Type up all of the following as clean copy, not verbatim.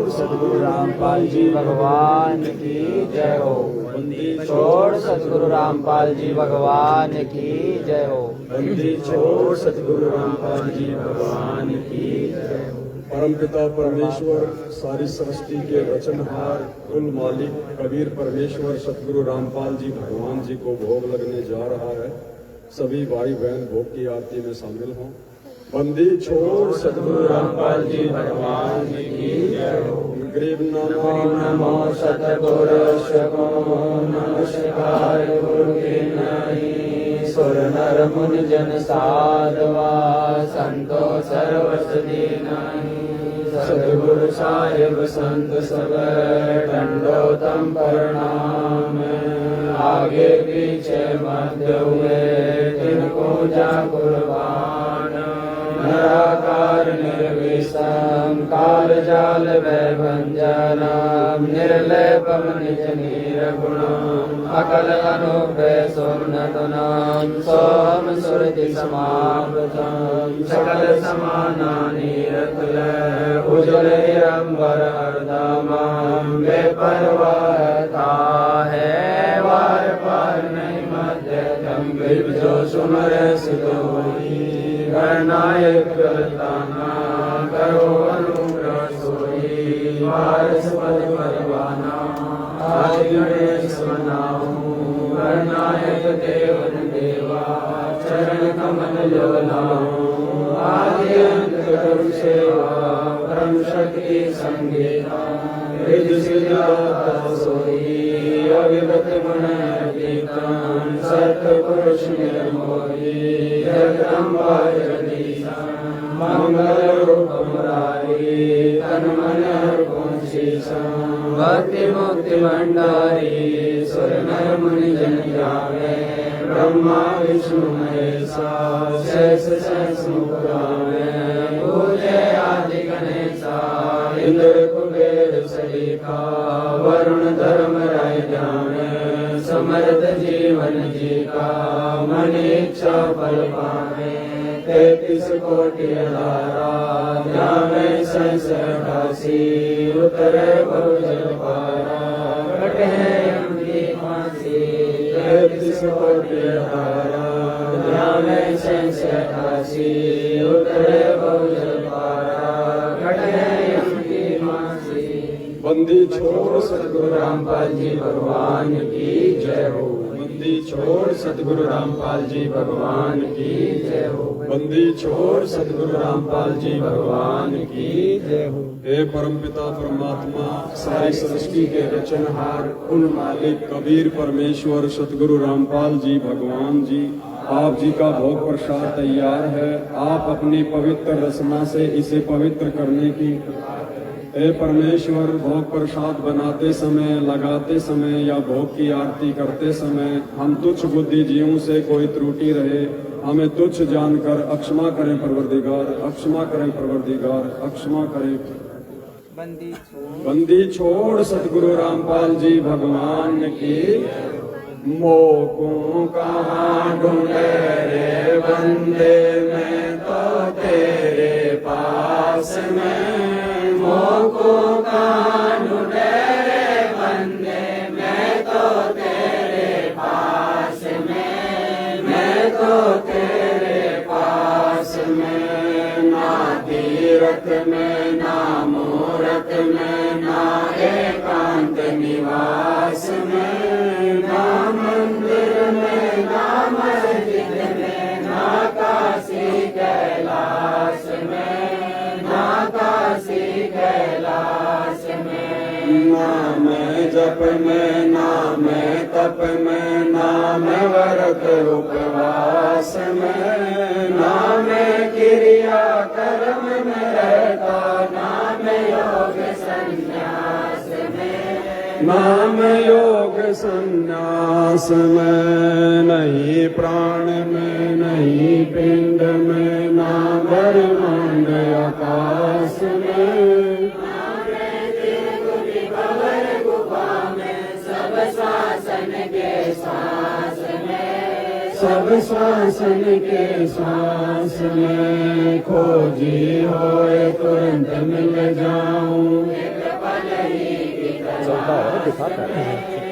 छोड़ सद्गुरु रामपाल जी भगवान की जय हो। बंदी छोड़ सद्गुरु रामपाल जी भगवान की जय हो। बंदी छोड़ सद्गुरु रामपाल जी भगवान की जय हो। परमपिता परमेश्वर सारी सृष्टि के रचनहार कुल मालिक कबीर परमेश्वर सतगुरु रामपाल जी भगवान जी को भोग लगने जा रहा है। सभी भाई बहन भोग की आरती में शामिल हों। बंदी छोड़ सतगुरु रामपाल जी भगवान जी की जय हो। गरीब नमो नमो सतगुरु नमस्कार गुरु के नहीं सुर नर मुनि जन साधवा संतो सर्वस नहीं। सतगुरु साहिब संत सब दंडोतम प्रणाम। आगे पीछे मध्य हुए तिनको जा कुर्बान। निराकार निर्विषम काल जाल भय भंजनम। निर्लेपम निज निर्गुणम अकल अनुपय सुमनतुनम। सोहम सुरति समावृतम सकल समानानि रतुलय। उज्ज्वल निरंबर हरदमम बेपरवाहता है वार पार नहीं मध्यतम। गरीब जो सुमर सिद्ध होई गणनायक गलताना। करो अनुग्रह सोई वारस पद परवाना। आदि गणेश मनाऊं गणनायक देवन देवा। चरण कमल जो लाऊं आदि अंत करुण सेवा। परम शक्ति संगीता रिद्धि सिद्धिदाता सोई। अविगत गुण अतीतम सत्पुरुष निर्मोही। जगदम्बा जगदीशा मंगल रूप मुरारी। तन मन अर्पण शीशम भक्ति मुक्ति भंडारी। सुर नर मुनि जन जावे ब्रह्मा विष्णु महेशा। शेष सहस्र मुख गावे पूजे आदि गणेशा। इंद्र कुबेर सलीका वरुण धर्म राय जाने। समर्थ जीवन जी का मन इच्छा फल पावे। 33 कोटि अधारा जावे संशय काशी। उतरे बहुजल पारा कटे यम की फांसी। 33 कोटि अधारा जावे संशय काशी। उतरे बहुजल पारा कटे यम की फांसी। बंदी छोड़ सतगुरु रामपाल जी भगवान की जय हो। बंदी छोड़ सतगुरु रामपाल जी भगवान की जय हो। बंदी छोड़ सतगुरु रामपाल जी भगवान की जय हो। हे परमपिता परमात्मा सारी सृष्टि के रचनहार कुल मालिक कबीर परमेश्वर सतगुरु रामपाल जी भगवान जी आप जी का भोग प्रसाद तैयार है। आप अपनी पवित्र रचना से इसे पवित्र करने की हे परमेश्वर भोग प्रसाद बनाते समय लगाते समय या भोग की आरती करते समय हम तुच्छ बुद्धि जीवों से कोई त्रुटि रहे हमें तुच्छ जानकर अक्षमा करें परवरदिगार। अक्षमा करें परवरदिगार। अक्षमा करें। बंदी छोड़ सतगुरु रामपाल जी भगवान की। मोकों कहाँ ढूंढे रे बंदे मैं तो तेरे पास में। मोकों कहाँ ढूंढे रे बंदे मैं तो तेरे पास में। मैं तो तेरे पास में। ना तीरथ में ना मूरत में ना एकांत निवास में। ना मंदिर में ना मस्जिद में ना काशी कैलाश में। ना काशी कैलाश में। ना मैं जप में ना मैं तप में ना मैं व्रत उपवास में। ना मैं क्रिया कर्म में रहता ना मैं योग संन्यास में। ना मैं योग संन्यास में। नहीं प्राण में नहीं पिंड में ना ब्रह्मांड आकाश में। ना मैं त्रिकुटी भंवर गुफा में सब श्वासन के श्वास में। सब श्वासन के श्वास में। खोजी होए तुरंत मिल जाऊं। है दिखाता है।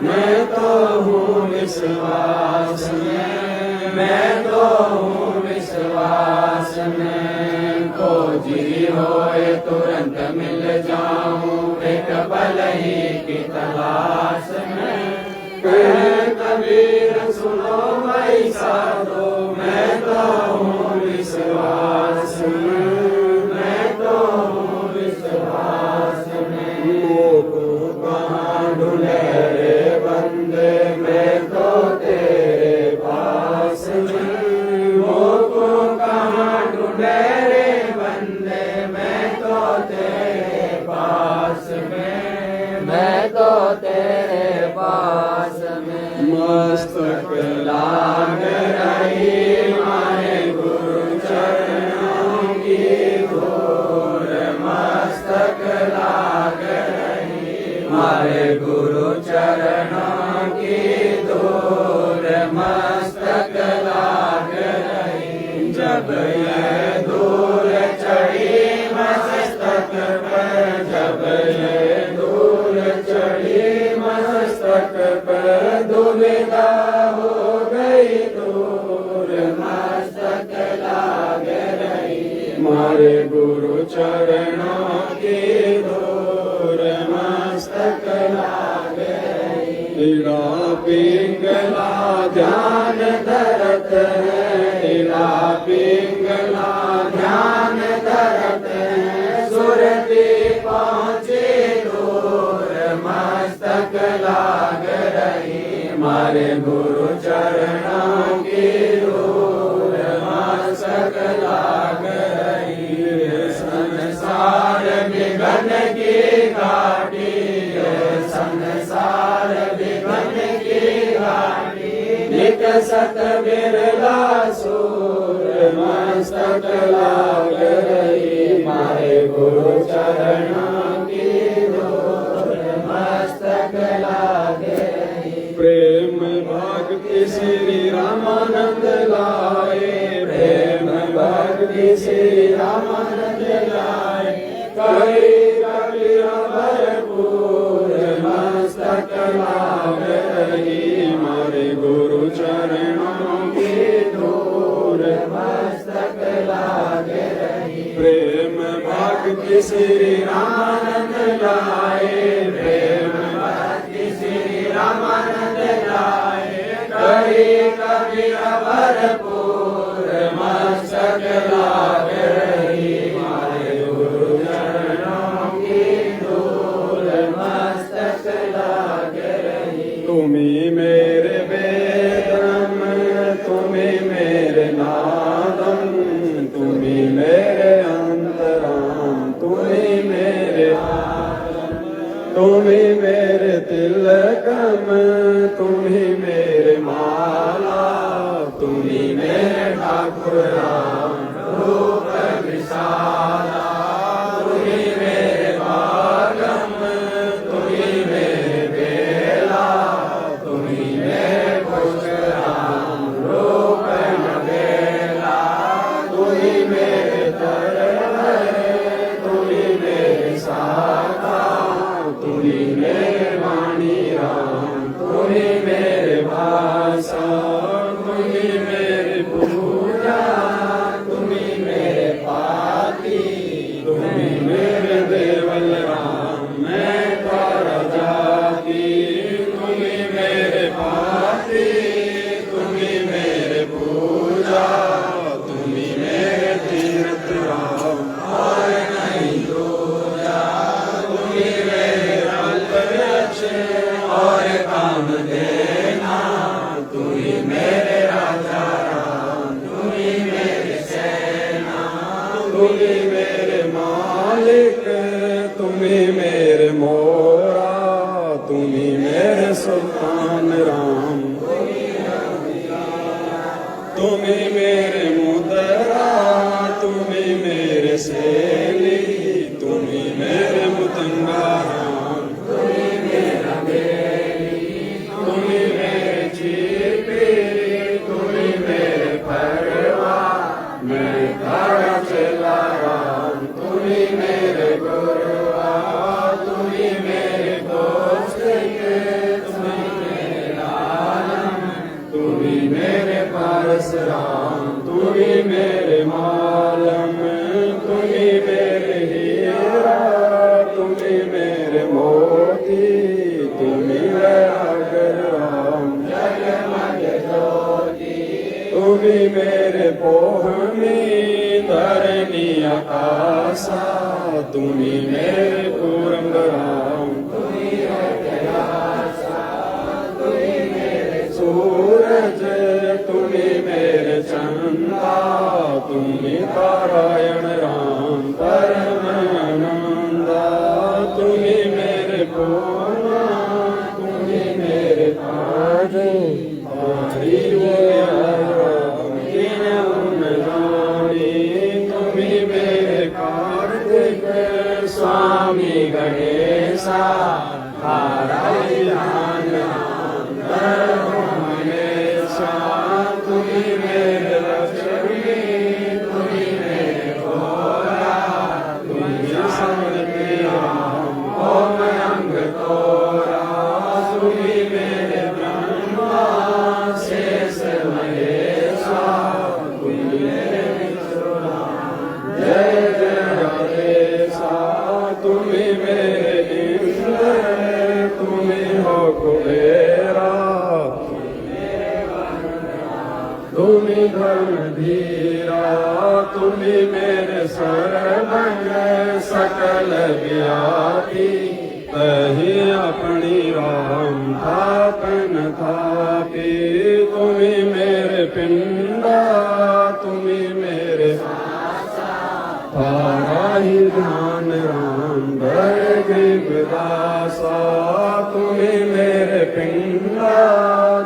मैं तो हूँ विश्वास में, मैं तो हूँ विश्वास में, खोजी होए तुरंत मिल जाऊं एक पल ही की तलाश में। कहे कबीर सुनो भाई साधो, मैं तो हूँ विश्वास में, मैं तो हूँ विश्वास में। मोको कहाँ ढूंढे रे बंदे, मैं तो तेरे पास में। मोको कहाँ ढूंढे रे बंदे, मैं तो तेरे पास में, मैं तो तेरे पास में। मस्तक लाग रही मारे गुरु चरणों की धूल, मस्तक लाग रही मारे गुरु चरणों की धूल, मस्तक लाग रही। जब ये धूल चढ़ी मस्तक पर, जब ये धूल चढ़ी मस्तक पर, दुविधा हो गई दूर, मस्तक लाग रही मारे गुरु चरणों की धूल, मस्तक लाग रही। इड़ा पिंगला ध्यान धरत है, इड़ा पिंगला ध्यान धरत है, सुरती पहुँचे दूर, मस्तक लाग रही मारे गुरु चरणों की धूल, मस्तक लाग रही। संसार विघन की घाटी, संसार विघन की घाटी, निकसत बिरला सूर, मस्तक लाग रही मारे गुरु चरणों की धूल, मस्तक लाग रही। प्रेम भक्ति श्री रामानंद लाए, प्रेम भक्ति श्री रामानंद लाए, करी कबीर भरपूर, मस्तक लाग रही मारे गुरु चरणों की धूल, मस्तक लाग रही। प्रेम भक्ति श्री रामानंद लाए, प्रेम भक्ति श्री रामानंद लाए, करी कबीर भरपूर, मस्तक लाग रही मारे गुरु चरणों की धूल, मस्तक लाग रही। तुम्ही मेरे वेदम, तुम्ही मेरे नादम, तुम्ही मेरे अंतराम, तुम्ही मेरे आलम, तुम्ही मेरे तिलकम, तुम्ही मेरे माला, तुम्ही मेरे ठाकुर राम रूप विशाला, तुम्ही मेरे बागम, तुम्ही मेरे बेला, तुम्ही मेरे पुष्प राम रूप नवेला, तुम्ही मेरे तरवर, तुम्ही मेरे साका, तुम्ही मेरे वाणी राम, तुम्ही मेरे भाषा, तुम्ही मेरे पूजा, तुम्ही मेरे पाती, तुम्ही मेरे देवल राम, मैं तारा जाती, तुम्ही मेरे पाती, तुम्ही मेरे पूजा, तुम्ही मेरे तीर्थ राम, और नहीं दूजा, तुम्ही मेरे अल्पवृक्ष और काम देना, तुम्ही मेरे राजा राम, तुम्ही मेरे सेना, तुम्ही मेरे मालिक, तुम्ही मेरे मोरा, तुम्ही मेरे सुल्तान राम, तुम्ही मेरे मुदरा, तुम्ही मेरे सेली, तुम्ही मेरे मुतंगा राम, तुम्ही मेरा बेली, तुम्ही मेरे चीपी, तुम्ही मेरे परवा, मैं तारा चला राम, तुम्ही मेरे तुम्ही मेरे पोहमी धरणी आकाशा तुम्ही मेरे पूरम राम सूरज तुम्ही मेरे चंदा तुम्ही नारायण राम परमानंदा तुम्ही मेरे पूर्णा तुम्ही मेरे पारे हरि तुम्ही मेरे कार्तिक स्वामी गणेशा तुम्ही मेरे लक्ष्मी तुम्ही मेरे भोला तुम्ही समृद्धि राम ओम अंग तोरा तुम्ही मेरे ब्रह्मा शेष महेशा तुम्ही मेरे जय जय गणेशा तुम्ही मेरे इंद्र तुम्ही हो कुबेरा तुम्ही धर्म धीरा तुम्ही मेरे सर्वंग सकल व्यापी तही अपनी राम थापन थापी तुम्ही मेरे पिंडा तुम्ही मेरे तारा ही ध्यान राम गृहदासा तुम्ही मेरे पिंडा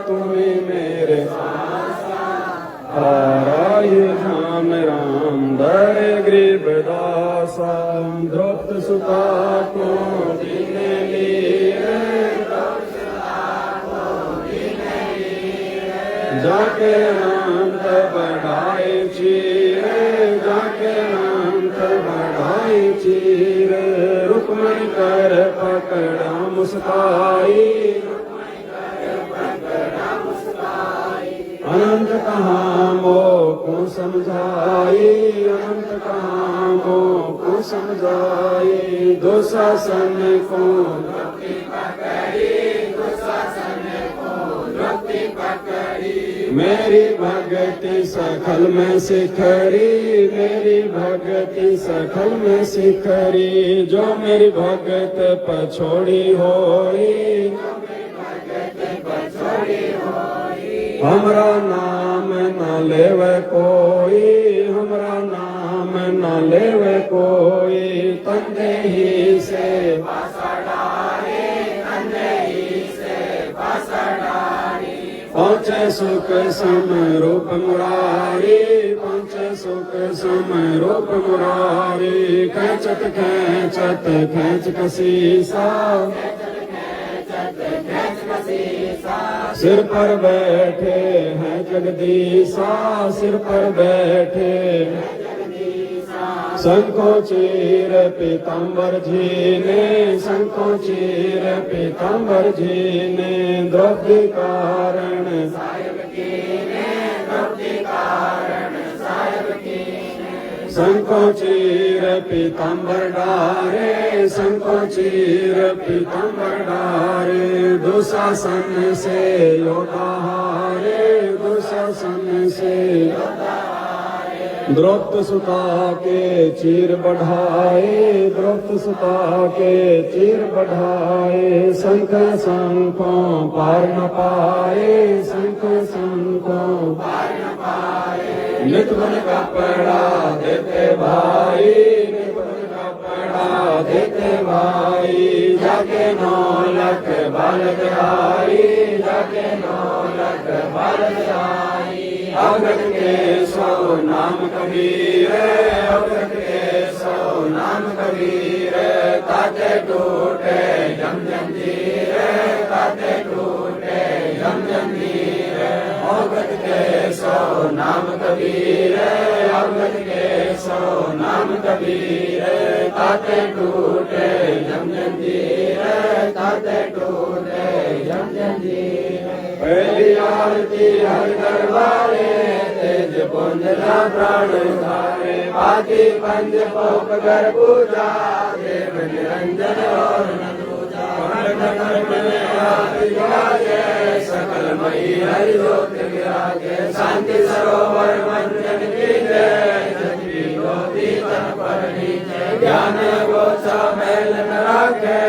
तुम्ही मेरे धाम राम दर गृहदासा द्रौपद सुता को जाके नाम बढ़ाए चीरे जाके नाम बढ़ाए चीरे रुक्मणी कर पकड़ा मुस्काई अनंत कहाँ मो को समझाई अनंत कहाँ मो को समझाई दुशासन को मेरी भगति सखल में सिखरी मेरी भगति सखल में सिखरी जो मेरी भगत पछोड़ी होई हमरा नाम न लेवे कोई हमरा नाम न लेवे कोई तंदे ही से पहुँचे सुख सम रूप मुरारी पहुँचे सुख सम रूप मुरारी खेचत खेचत खेच कसीसा सिर पर बैठे हैं जगदीशा सिर पर बैठे शंखो चीर पीताम्बर झीने शंखो चीर पीताम्बर झीने द्रव्य कारण शंखो चीर पीताम्बर डारे शंखो चीर पीताम्बर डारे दुशासन से योदाहारे दुशासन से द्रौपद सुता के चीर बढ़ाए द्रौपद सुता के चीर बढ़ाए शंख शंखों पार न पाए शंख शंखों पार न पाए नित बन कपड़ा देते भाई नित बन कपड़ा देते भाई जाके 9 लाख बालक आई जाके 9 लाख बालक आई अवगत के 100 नाम कबीर अवगत के 100 नाम कबीर ताते टूटे जम जंजीर ताते टूटे जम जंजीर अवगत के 100 नाम कबीर अवगत के 100 नाम कबीर ताते टूटे जम जंजीर ताते टूटे जम जंजीर पहली आरती हर दरबारे तेज पुंजला प्राण उधारे बाकी पंज पोक कर पूजा देव निरंजन और न दूजा सकल मई हरि ज्योत विराजे शांति सरोवर मंजन की जय जगती ज्योति तन पर नीचे ज्ञान गोचा मैल न राखे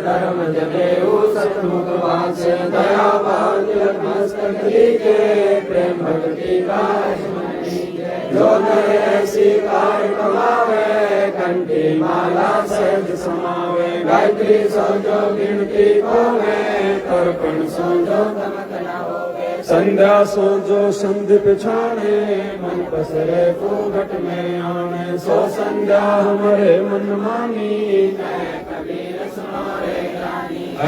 धर्म जनेऊ सतमुख वासे दया भाव तिलक मस्तक लीजे प्रेम भक्ति का जो करे ऐसी कार कमावे कंठी माला सहज समावे गायत्री सौजो गिनती होवे तर्पण सौजो नमक न होवे संध्या सौजो संधि पिछाने मन पसरे घट में आने सो संध्या हमारे मन मानी कबीर सुनारे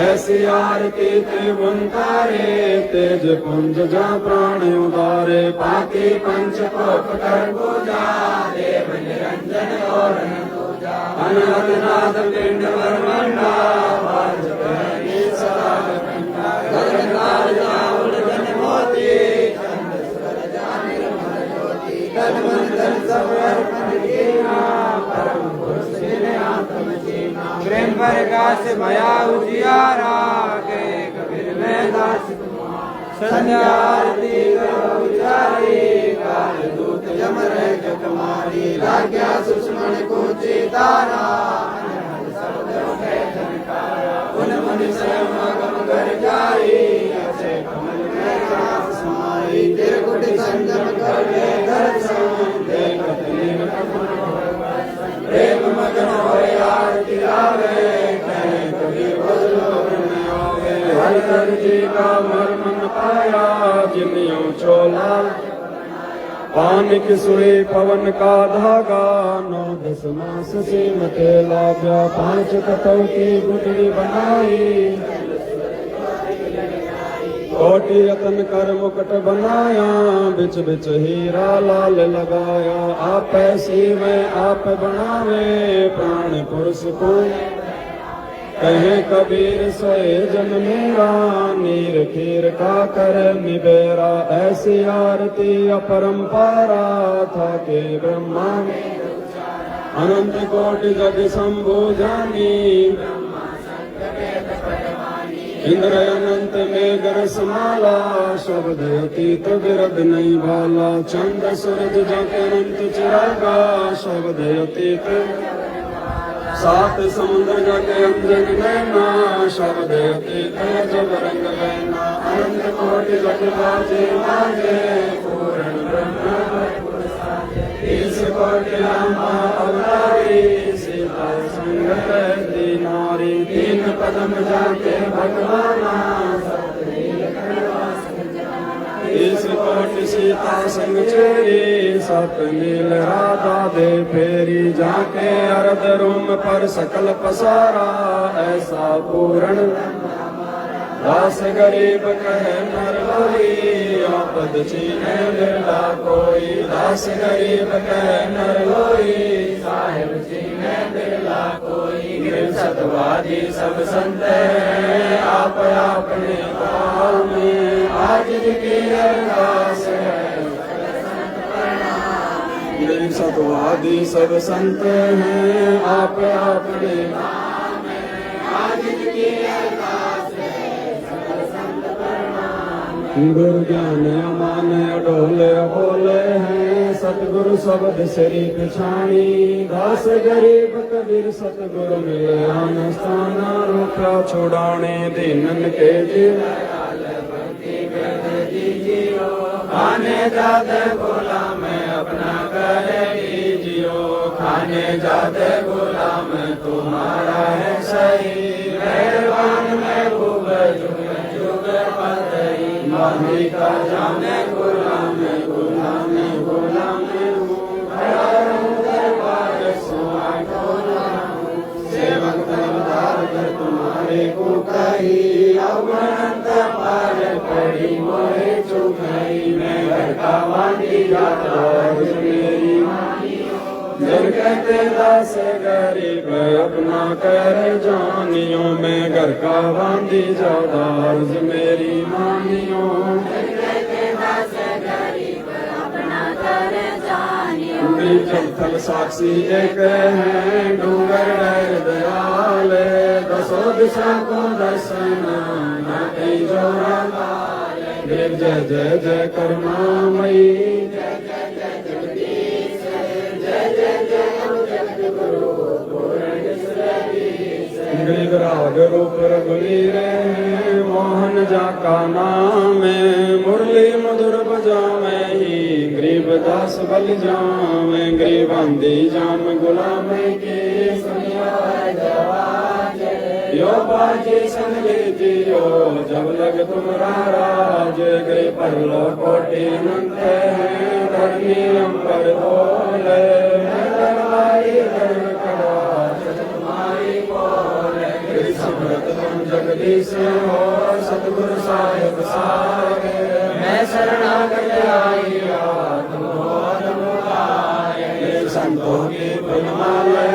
ऐसी आरती त्रिभुवनतारे तेज पुंज जा प्राण उदारे पाती पंच कोप कर पूजा देव निरंजन और अनहद नाद पिंड ब्रह्मंडा वाजपेयी सदा कंठा गगनकार जाउल जन मोती चंद सूरज निर्मल ज्योति तन मन धन सब अर्पण कीना परम पुरुष ने आत्म जीना प्रेम प्रकाश भया उजियारा के कबीर में दास संध्या आरती करो उचारी काल दूत जम रहे जगमारी राज्ञा सुषमण को चितारा उन मन स्वयं गम कर जाई ऐसे कमल में रास समाई त्रिकुट संजम कर ले दर्शन देखत लीन प्रेम मगन हो आरती आवे कहे कबीर बदलो में आवे हर जी का मर्म न पाया जिन्यों चोला पानिक सुई पवन का धागा 9-10 मास सीमते लाभ्या 5 कटौती गुटड़ी बनाई कोटि यतन कर मुकुट बनाया बिच बिच हीरा लाल लगाया आप सीवे आप बनावे प्राण पुरुष को कहे कबीर सोए जन मेरा नीर खीर का कर निबेरा ऐसी आरती अपरंपारा था के ब्रह्मा अनंत कोटि जग शंभु जानी इंद्र अनंत में गरसमाला शब्द अतीत विरद नहीं भाला चंद्र सूरज जग अनंत चिरागा शब्द अतीत 7 समुद्र जग अंजन नैना शब्द अतीत जब रंग बहना अनंत कोटि जग बाजे बाजे पूर्ण ब्रह्म इस कोटि रामा अवतारी सीता संग दी नारी 3 कदम जाके भगवाना इस कोटि सीता संग चेरी 7 नील राधा दे फेरी जाके अर्ध रूम पर सकल पसारा ऐसा पूर्ण दास गरीब कहे नर लोई आपद चीने बिरला कोई दास गरीब कहे नर लोई साहिब चीने बिरला कोई सतवादी सब संत हैं आप अपने काल में आज की अरदास है सतवादी सब संत हैं आप अपने काल में आज की अरदास गुरु ज्ञान अमान अडोले बोले हैं सतगुरु शब्द श्री पिछाणी दास गरीब कबीर सतगुरु मिले आन स्थान रुपया छुड़ाने दीनन के खाने जाते बोला मैं अपना करे लीजियो खाने जाते बोला मैं तुम्हारा है सही मेहरबान महबूब जुग जुग पतई माही का जाने गुलाम गुलाम गुलाम सेवक दरबार कर तुम्हारे को कही अवनंत पार पड़ी मोहे चुकाई मैं घर का वांडी जाता मेरी जन कहते दास गरीब अपना कर जानियो मैं घर का वांडी जाता मेरी मानियो गरीब जब थल साक्षी एक है, डूंगर डर दयाले, दसों दिशा को दर्शन न कहीं जोड़ा लाले। गरीब जय जय जय करुणामयी, गरीब राग रूप रघुवीर, मोहन जा का नाम, मुरली मधुर बजावे ही, गरीब दास बल जावे, गरीब आंधी जाम गुलाम के यो बाजी संग लीजियो, जब लग तुम्हारा राज। गरीब परलो कोटि अनंत है, धरनी अंबर डोले, दरबारी दर कड़ा तुम्हारी बोले। समरत तुम जगदीश हो, सतगुरु साहिब सारे, मैं शरणागत आइया, तुम हो तुम आए। संतों की फुलमाले,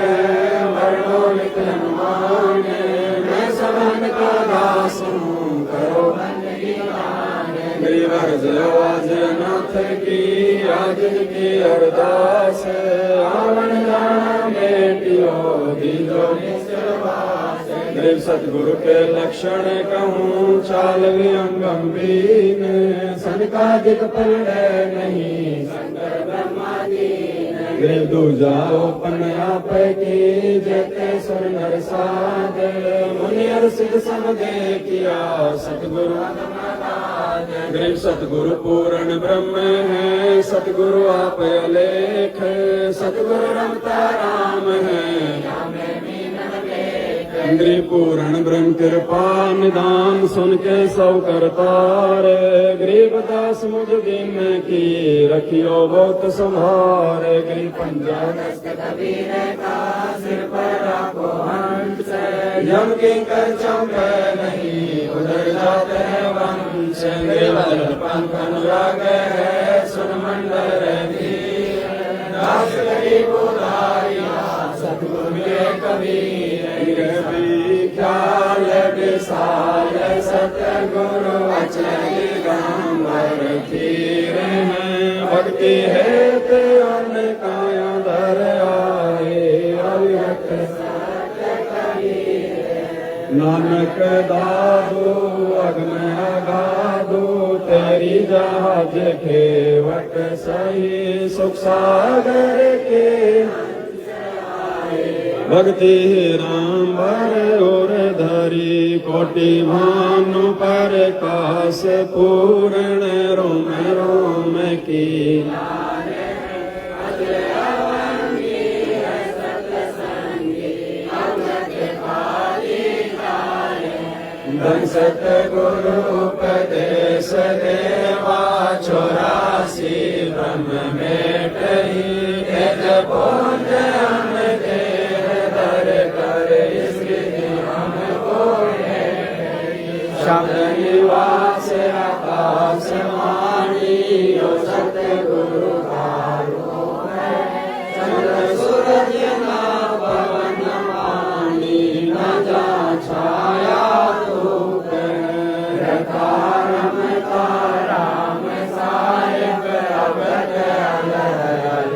वर्णो लिख हनुमाने, मैं सबन का दास हूँ, करो गरीब अर्ज आवाज नाथ की, आज की अरदास, आवन जाना बेटियो दीजो निश्चलवास। गरीब सतगुरु के लक्षण कहूँ, चाल वियम गंभीर, सनकादिक पल्ले नहीं, शंकर ब्रह्मादीन। गरीब दूजा ओपन आप की, जते सुर नर साध, मुनि और सिद्ध सब देखिया, सतगुरु गरीब सतगुरु पूर्ण ब्रह्म है, सतगुरु आप अलेख, सतगुरु रमता राम है, गरीब पूर्ण ब्रह्म कृपा निदान, सुन के सब करतार। गरीब दास मुझ दिन की, रखियो बहुत संभार। गरीब पंजाब कबीर का, सिर पर रखो हंस, यम की कर चंपे नहीं, उधर जाते हैं वंश। गरीब पंख अनुराग है, सुन मंडल धीर, दास गरीब उदारिया, सतगुरु के कबीर। ख्याल विशाल सतगुरु अचल दिगंबर धीर हैं, भक्ति है ते काया धर आए, अविरत नानक दादो अगम अगाधो, तेरी जहाज खेवट सही, सुख सागर के भक्ति राम भर और धरी, कोटि भानु पर काश पूर्ण, रोम रोम की धन सतगुरु उपदेश देवा, 84 ब्रह्म मेटही, तेज बोध शब्द निवास आकाश वाणी, यो सतगुरु हारो है, चंद्र सूरज ना पवन पानी, न जा छाया धूप, रखा रमता राम साहिब, अवध अलग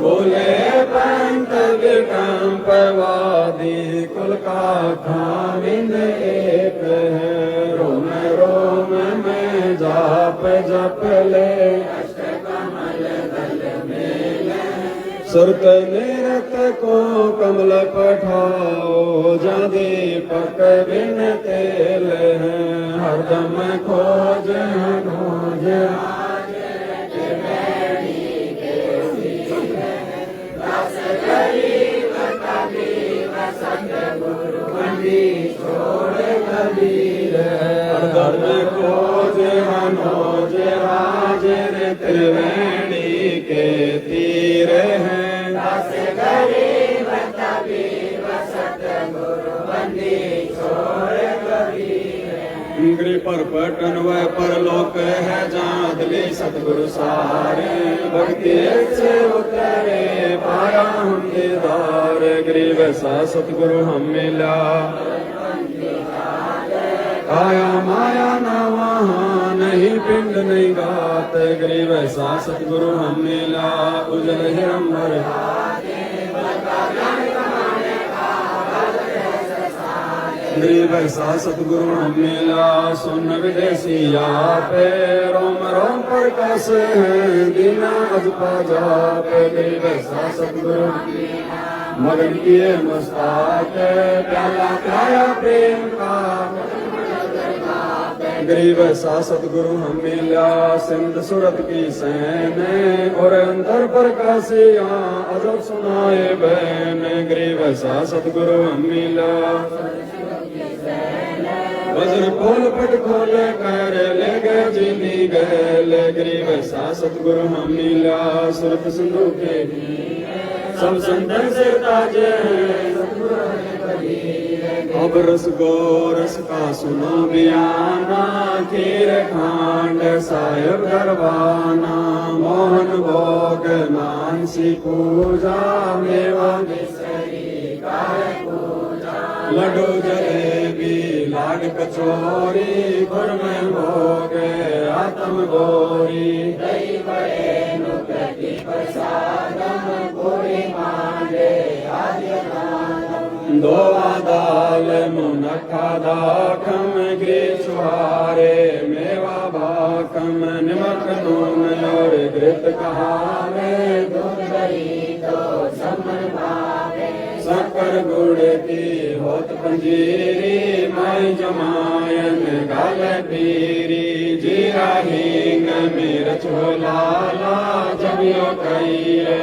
बोले पंत विकंप वादी, कुल का खाविंद एक है, रोम रोम में जाप जप ले, अष्टकमल दल मेले, सुरत निरत को कमल पठाओ, जा दीपक बिन तेल है, हरदम खोज खोज धर्म खोज मनोज राज, त्रिवेणी के तीर हैं, दास गरीब तबीब सतगुरु बंदी छोड़ कबीर। गृह पर पटन व परलोक है, जादली सतगुरु सारे, भक्ति से उतरे पाया हम दीदार। गरीब सा सतगुरु हम मिला, आया माया न वहान नहीं पिंड नहीं गात गरीब ऐसा सतगुरु हम मिला उजल हिरंबर गरीब ऐसा सतगुरु हम मिला सुन विदेशिया पे रोम रोम पर कस दीना अजपा जाप गरीब ऐसा सतगुरु मगन किए मुस्ताक प्याला प्याया प्रेम का गरीब ऐसा सतगुरु हम मिला सिंध सूरत की सैन और अंतर पर कासिया अजब सुनाए बहन गरीब ऐसा सतगुरु हम मिला वज्र पोल पट खोल कर ले गए जीनी गए गरीब ऐसा सतगुरु हम मिला सुरत सिंधु के सब संतन से ताजे अब रस गोरस का सुनो बयाना खीर खांड साहेब दरबाना मोहन भोग मानसी पूजा मेवा लड्डू जलेबी लाड कचौरी गुड़ में भोग आत्म गोरी दो दाल मुनखा दाखम ग्रीस छुहारे मेवा भाकम निमक नून और घृत कहावे शक्कर गुड़ की होत पंजीरी माई जमायन गाल पीरी जीरा हींग मिर्च लाला जबियो कईए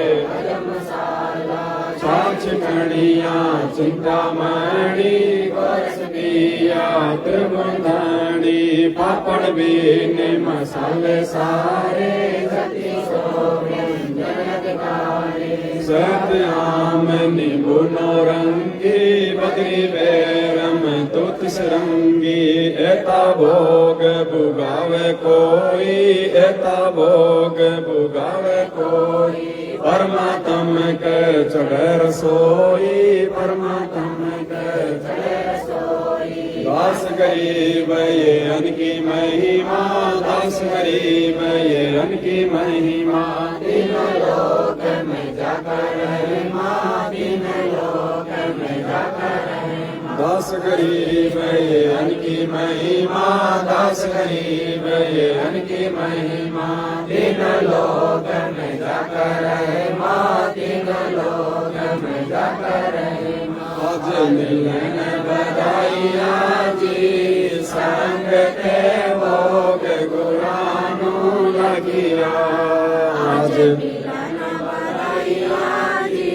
छाछ कणिया चिंतामणि गोरसबिया त्रिभुवनी पापड़ बीन मसाले सारे सत्याम नींबू नौरंगी बदरी बैरम तुत सरंगी एता भोग बुगावे कोई एता भोग बुगावे कोई परमात्म के चढ़े रसोई परमात्म के चढ़े रसोई दास गरीब ये अनकी महिमा दास गरीब ये अनकी महिमा तीनों लोक में जाकर महिमा तीनों लोक में जाकर दास गरीब ये अनकी महिमा दास गरीब ये अनकी महिमा तीनों लोक में जाकर तीनों लोक में जाकर आज मिलन बधाइया जी संग के भोग गुरानु लगिया आज मिलन बधाइया जी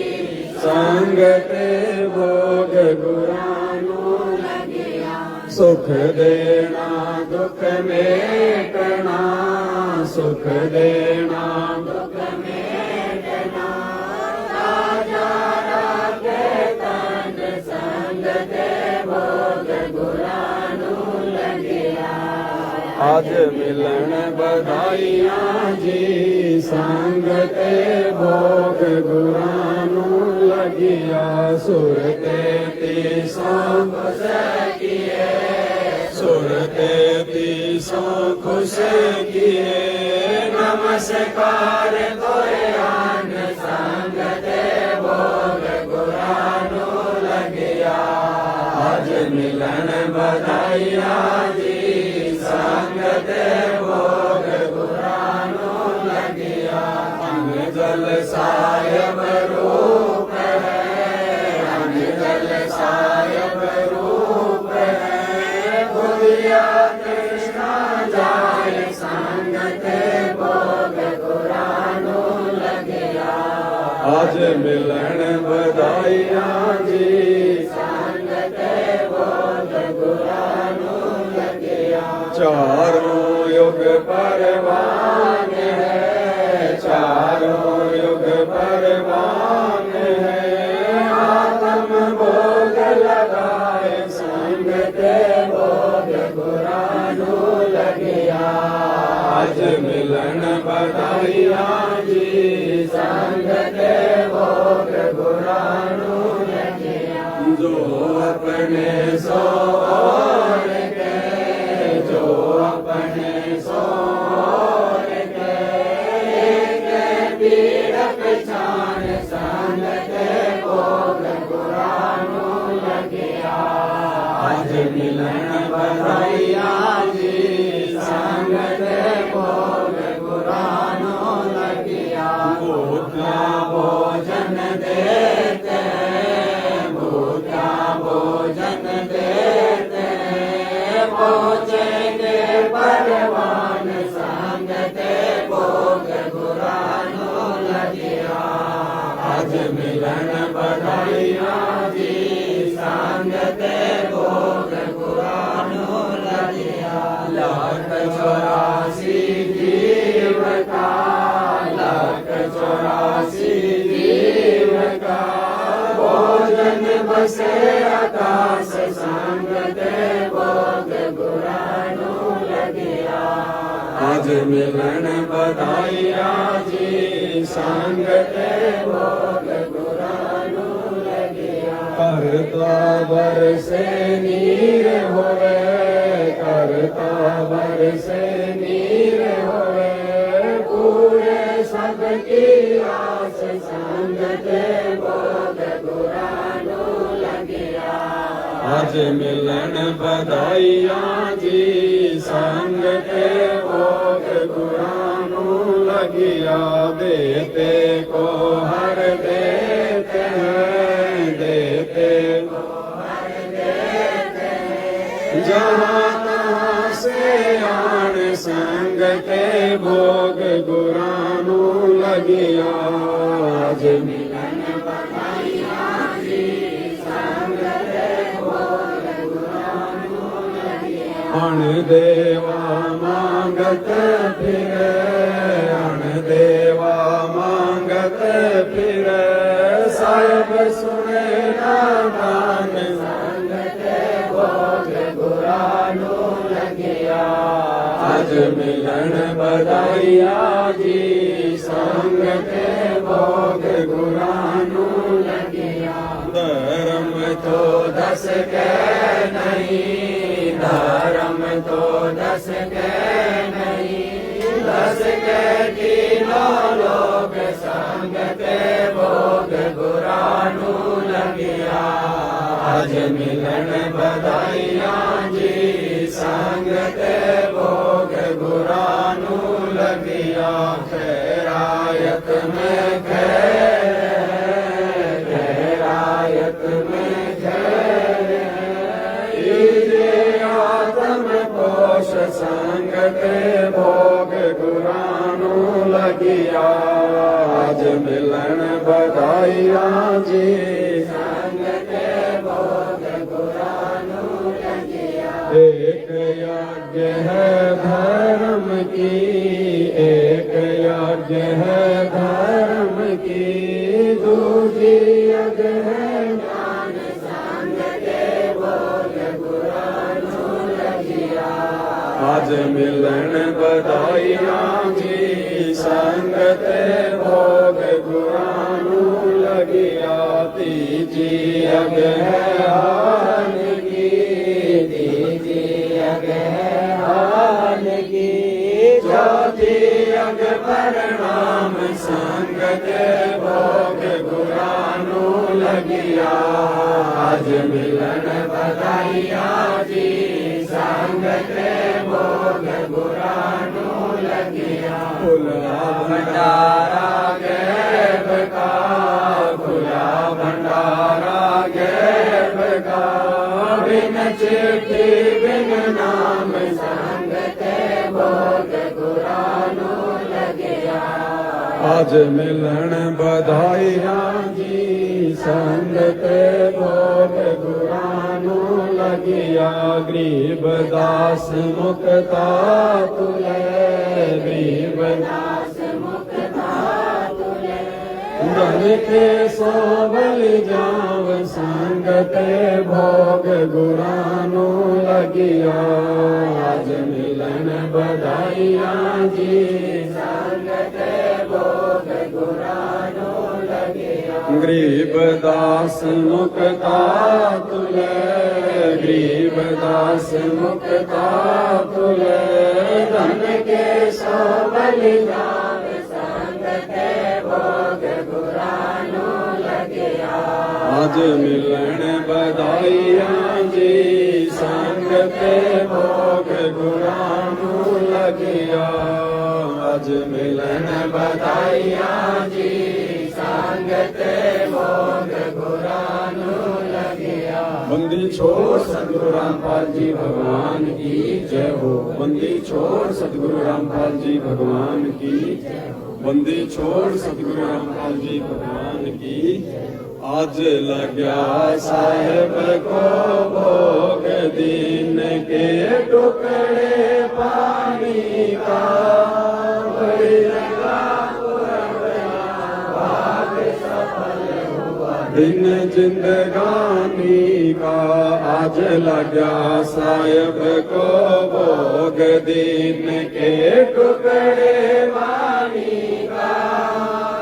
संग के भोग गुरानु लगिया सुख देना दुख मेटना सुख देना दुख मेटना राजा रागे तन संग के भोग गुरानु लगिया आज मिलन बधाइया जी संग के भोग गुरानु लगिया सुरते तीसों खुश किए सुरते तीसों खुश किए नमस्कार तोरे आन संग ते भोग गुरानु लगिया आज मिलन बधाइया जी संग ते भोग गुरानु लगिया अंग जल सायब रूप है अंग जल सायब रूप है भुलिया कृष्णा जाय संग ते भोग गुरानु लगिया आज मिलन बधाइया जी संग ते भोग गुरानु लगिया चारों युग परवान है चारों युग परवान है आत्म भोग लगाए संग ते भोग गुरानु लगिया आज मिलन बधाइया जी संग ते भोग गुरानु लगिया जो अपने सो और के जो अपने सो मिलन बधाइयाँ जी संग ते भोग गुरानो लगिया भूखा भोजन देते भूखा भोजन देते पहुँचेंगे परवान संग ते भोग गुरानो लगिया आज मिलन बधाइयाँ जी संग ते भोग गुरानो लगिया लाख 84 जीव का लाख 84 जीव का भोजन बसे आकाश संग ते भोग गुरानो लगिया आज मिलन बधाइयाँ जी संग ते भोग गुरानो लगिया करता बरसे नीर होवे करता बरसे नीर होवे पूरे सबकी आस संग ते भोग गुरानो लगिया आज मिलन बधाइयाँ जी संग ते भोग गुरानो लगिया देते को हर देते हैं देते को हर देते हैं जहाँ तहाँ से आन संग ते भोग गुरानो लगिया आज मिलन बधाइयाँ जी संग ते भोग गुरानो लगिया अण देवा मांगत फिरे अण देवा मांगत फिरे साहिब सुने ना दान संग ते भोग गुरानो लगिया आज मिलन बधाइयाँ जी संग ते भोग गुरानो लगिया धर्म तो 10 के नहीं धर्म तो 10 के नहीं 10 के तीनों लोग संग ते भोग गुरानो लगिया आज मिलन बधाइयाँ जी संग ते भोग गुरानो लगिया खैरायत में खैरायत में आत्म पोष संग ते भोग गुरानो लगिया आज मिलन बधाइयाँ जी संग ते भोग गुरानो लगिया एक यज्ञ है धर्म की एक यज्ञ है धर्म की दूजी यज्ञ है ज्ञान संग ते भोग गुरानो लगिया आज मिलन बधाइयाँ जी संग ते भोग गुरानो लगिया तीजी यज्ञ है हाल की तीजी यज्ञ है हाल की चौथी यज्ञ परिणाम संग ते भोग गुरानो लगिया आज मिलन बधाइयाँ जी संग ते भोग गुरानो लगिया खुला भंडारा गैब का खुला भंडारा गैब का बिन चिट्ठी बिन नाम संग ते भोग गुरानो लगिया आज मिलन बधाइयाँ जी संग ते भोग गुरानो लगिया गरीब दास मुक्ता तुले गरीब दास मुक्ता तुले धन के सोवल जाव संग ते भोग गुरानो लगिया आज मिलन बधाइयाँ जी संग ते भोग गुरानो लगिया गरीब दास मुक्ता तुले गरीब दास मुक्ता तुले धन के सोवल जाव संग ते भोग गुरानो लगिया आज मिलन बधाइयाँ जी संग ते भोग गुरानू लगिया अज मिलन बधाइया जी संग ते भोग गुरानू लगिया। बंदी छोड़ सतगुरु रामपाल जी भगवान की जय हो। बंदी छोड़ सतगुरु रामपाल जी भगवान की। बंदी छोड़ सतगुरु रामपाल जी भगवान की। आज लग्या साहेब को भोग दीन के टुकड़े पानी का दिन जिंदगानी का। आज लग्या साहेब को भोग दीन के टुकड़े पानी का।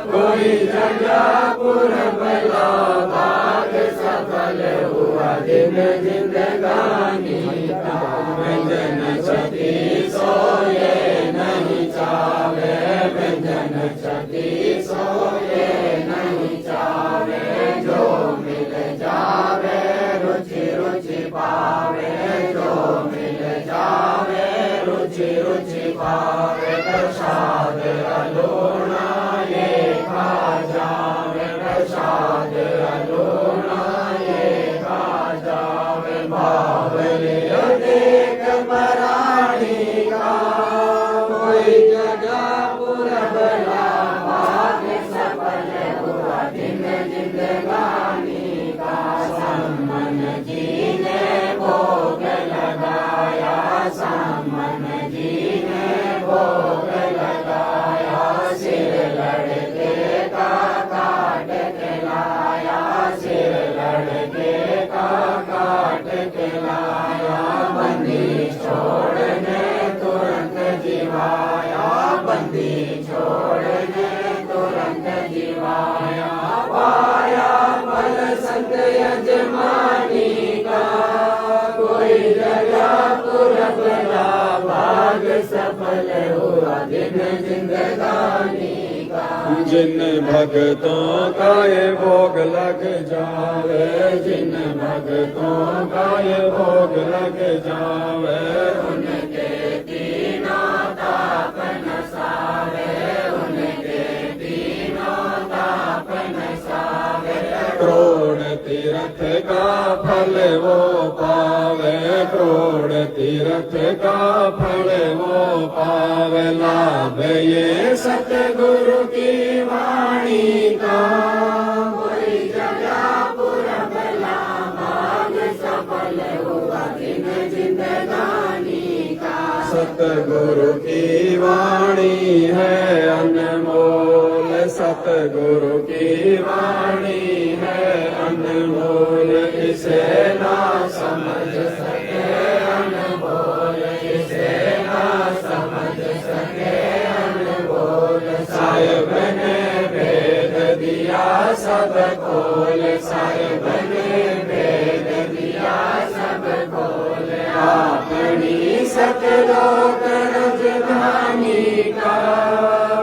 कोई जगह पुरबला भाग सफल हुआ दिन जिंदगानी का। व्यंजन छठी सोए नहीं चावे व्यंजन छठी सोए नहीं चावे। जो मिल जावे रुचि रुचि पावे जो मिल जावे रुचि रुचि पावे। प्रसाद अलोना ये खा जावे प्रसाद अलोना ये खा जावे। बावली देख मराठी का कोई जगह पुरबला भाग सफल हुआ दिन जिंदगानी का। सम्मन जी ने भोग लगाया सम्मन जी ने भोग लगाया। सिर लड़के का काट के लाया सिर लड़के का काट के लाया। बंदी छोड़ने तुरंत जीवाया बंदी छोड़ने तुरंत जीवाया। पाया फल संत यजमानी का कोई जगह पुरबला भाग सफल हुआ दिन जिंदगानी का। जिन भक्तों का ये भोग लग जावे जिन भक्तों का ये भोग लग जावे। उनके तीनों ताप नसावे उनके तीनों ताप नसावे। करोड़ तीर्थ का फल वो पावे करोड़ तीर्थ का फल वो पावे। लाभ ये सतगुरु की वाणी का कोई जगह पुरबला भाग सफल हुआ दिन जिंदगानी का। सतगुरु की वाणी है अनमोल सतगुरु की वाणी है अनमोल। इसे ना समझ सके अनमोल इसे ना समझ सके अनमोल। साहिब ने भेद दिया सब खोल साहिब ने भेद दिया सब खोल। अपनी सतलोक राजधानी का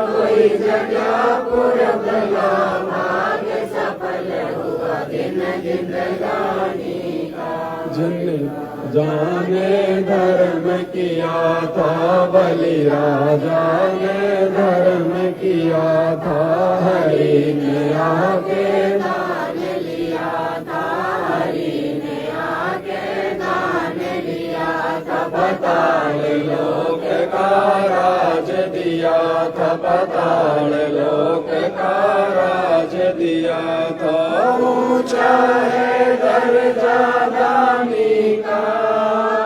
कोई जगह पुरबला भाग सफल हुआ दिन जिंदगानी का। जिन जाने धर्म किया था बलि राजा ने धर्म किया था। हरि ने आके दान लिया था हरि ने आके दान लिया था। पाताल लोक का राज दिया था पाताल लोक का राज दिया था। ऊंचा है दर्जा दानी का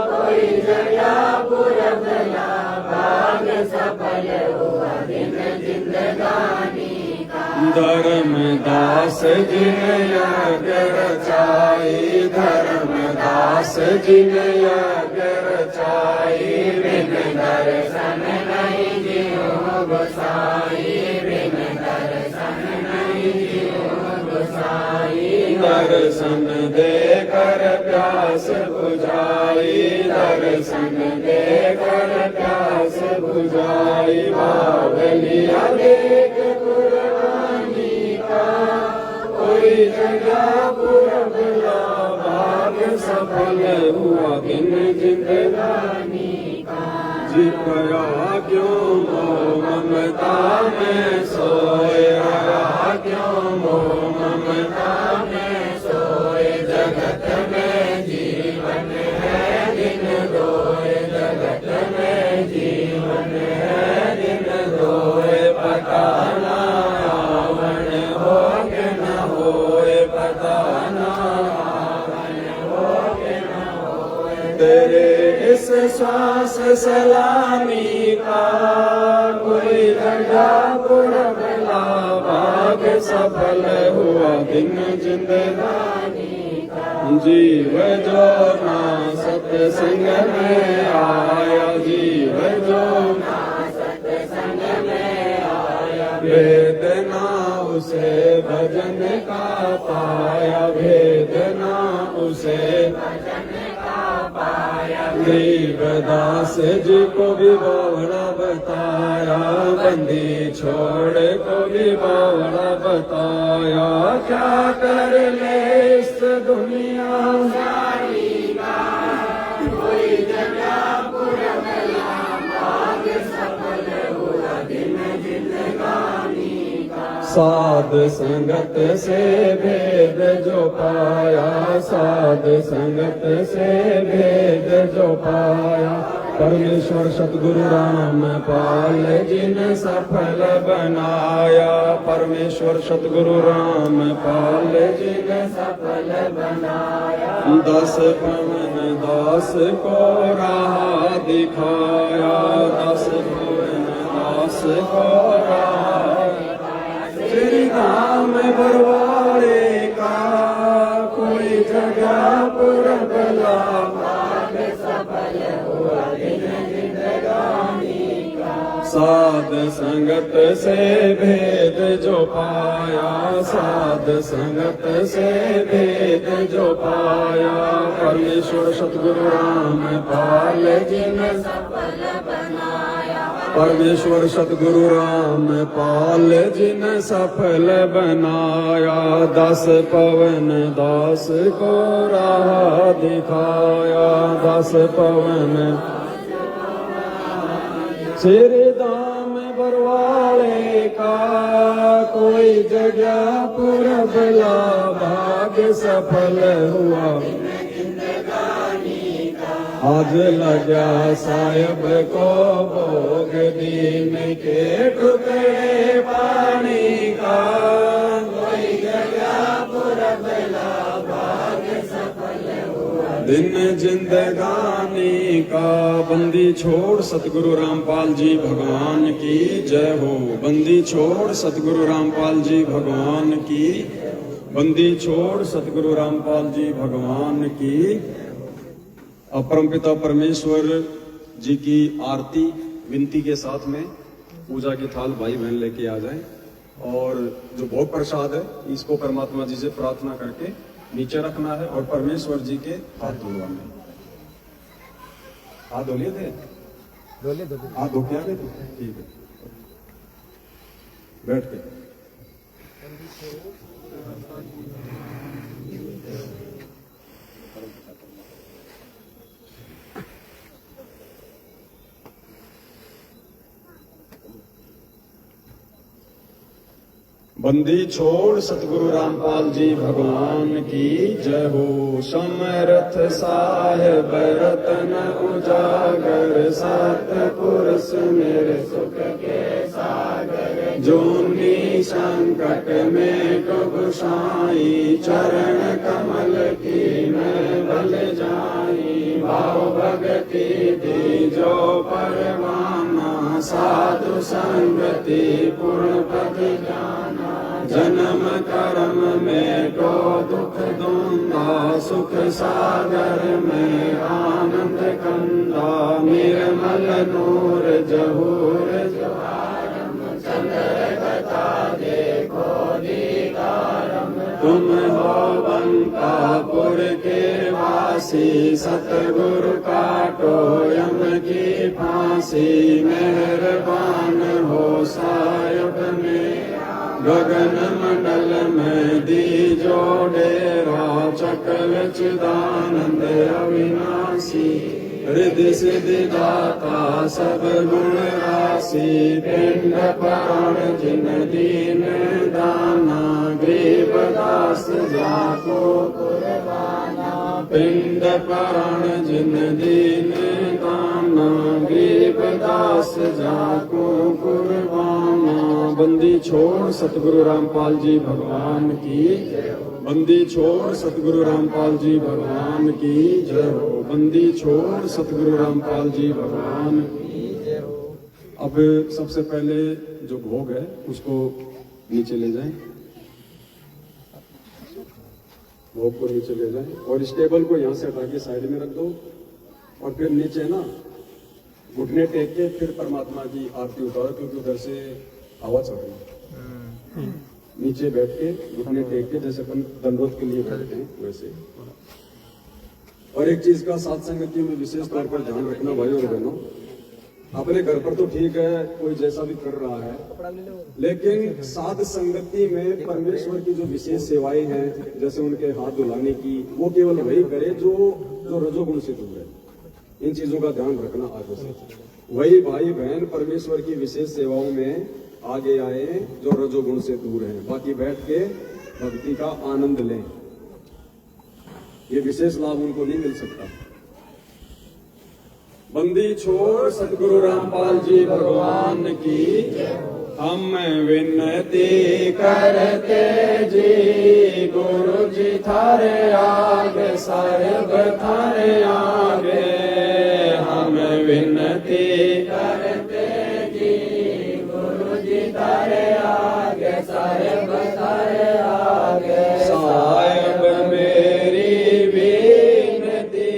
कोई जगह पुरबला भाग सफल हुआ दिन जिंदगानी का। धर्मदास जिन यज्ञ रचाई धर्मदास जिन यज्ञ रचाई। बिन दर्शन नहीं जियो गोसाई बिन दर्शन नहीं जियो गोसाई। दर्शन देकर प्यास बुझाई दर्शन देकर प्यास बुझाई। बावलिया देख कुर्बानी का कोई जगह पुरबला भाग सफल हुआ दिन जिंदगानी का। जी गया क्यों मोह ममता में सोए, गया क्यों मोह ममता में सोए। जगत में जीवन है दिन दोए, जगत में जीवन है दिन दोए। पता ना आवन हो के न होए, पता ना आवन हो के न होए। तेरे इस श्वास सलामी का कोई लगा पुरबला भाग सफल हुआ दिन जिंदगानी का। जीव जो ना सत्संग में आया, जीव जो ना सत्संग में आया। वेदना उसे भजन का पाया, वेदना उसे भजन का पाया। गरीबदास जी को भी बोला बताया, बंदी छोड़ को भी बोला बताया। क्या कर ले इस दुनिया सारी का, कोई जगह पुरबला भाग सफल हुआ दिन जिंदगानी का। साध संगत से भेद जो पाया, साध संगत से भेद जो पाया। परमेश्वर सतगुरु राम पाल जिन सफल बनाया, परमेश्वर सतगुरु राम पाल जिन सफल बनाया। 10 पवन दास को राह दिखाया, 10 पवन दास को राह दिखाया। श्री धाम बरवाड़े का कोई जगह पुरबला भाग सफल हुआ दिन जिंदगानी का। साध संगत से भेद जो पाया, साध संगत से भेद जो पाया। परमेश्वर सतगुरु राम पाल जिन सफल बनाया, परमेश्वर सतगुरु राम पाल जिन सफल बनाया। 10 पवन दास को राह दिखाया, 10 पवन श्री धाम बरवाड़े का कोई जगह पुरबला भाग सफल हुआ आज लगा साहिब को भोग दीन के टुकड़े पानी का। कोई जगह पुरबला भाग सफल हुआ दिन जिंदगानी का। बंदी छोड़ सतगुरु रामपाल जी भगवान की जय हो। बंदी छोड़ सतगुरु रामपाल जी भगवान की, बंदी छोड़ सतगुरु रामपाल जी भगवान की। अपरमपिता परमेश्वर जी की आरती विनती के साथ में पूजा की थाल भाई बहन लेके आ जाएं और जो भोग प्रसाद है इसको परमात्मा जी से प्रार्थना करके नीचे रखना है और परमेश्वर जी के हाथ धुलवाने। हाथ धो लिए थे? हाथ धो के आ गए थे? ठीक है, बैठ के। बंदी छोड़ सतगुरु रामपाल जी भगवान की जय हो। समर्थ साहेब रतन उजागर, सतपुरुष मेरे सुख के सागर। जोनी संकट में डूब साई, चरण कमल की मैं बल जाई। भाव भगति दी जो परवाना, साधु संगति पूर्ण पद जाना। जन्म कर्म में को दुख दूंगा, सुख सागर में आनंद कंदा। निर्मल नूर जहूर जवारम, चंद्र बता देखो दीदारम। तुम हो बंकापुर के वासी, सतगुरु काटो यम की फांसी। मेहरबान हो साहिब मेरा, गगन मंडल में दीजो डेरा चकल चिदानंद अविनाशी हृदय सिद्धि दाता सब गुण राशि पिंड प्राण जिन दीन दाना गरीब दास जाको कुर्बाना पिंड प्राण जिन दीन दाना गरीब दास जाको कुर्बाना। बंदी छोड़ सतगुरु रामपाल जी भगवान की, बंदी छोड़ सतगुरु रामपाल जी भगवान की जय हो। बंदी छोड़ सतगुरु रामपाल जी भगवान की जय हो। अब सबसे पहले जो भोग है उसको नीचे ले जाएं, भोग को नीचे ले जाएं और इस टेबल को यहाँ से हटा के साइड में रख दो और फिर नीचे ना घुटने टेक के फिर परमात्मा की आरती उतारो, क्योंकि उधर से आवाज आ रही है। नीचे बैठ के घुटने टेक के जैसे अपन दंडवत के लिए बैठते हैं वैसे। और एक चीज का साथ संगति में विशेष तौर पर ध्यान रखना भाई और बहनों, अपने घर पर तो ठीक है कोई जैसा भी कर रहा है, लेकिन साध संगति में परमेश्वर की जो विशेष सेवाएं हैं जैसे उनके हाथ धुलाने की, वो केवल वही करे जो रजोगुण से दूर है। इन चीजों का ध्यान रखना आवश्यक है। वही भाई बहन परमेश्वर की विशेष सेवाओं में आगे आए जो रजोगुण से दूर हैं, बाकी बैठ के भक्ति का आनंद लें। ये विशेष लाभ उनको नहीं मिल सकता। बंदी छोड़ सतगुरु रामपाल जी भगवान की, हम विनती करते जी गुरु जी थारे आगे साहेब थारे आगे, हम विनती करते जी गुरु जी थारे आगे साहेब थारे आगे। साहेब मेरी विनती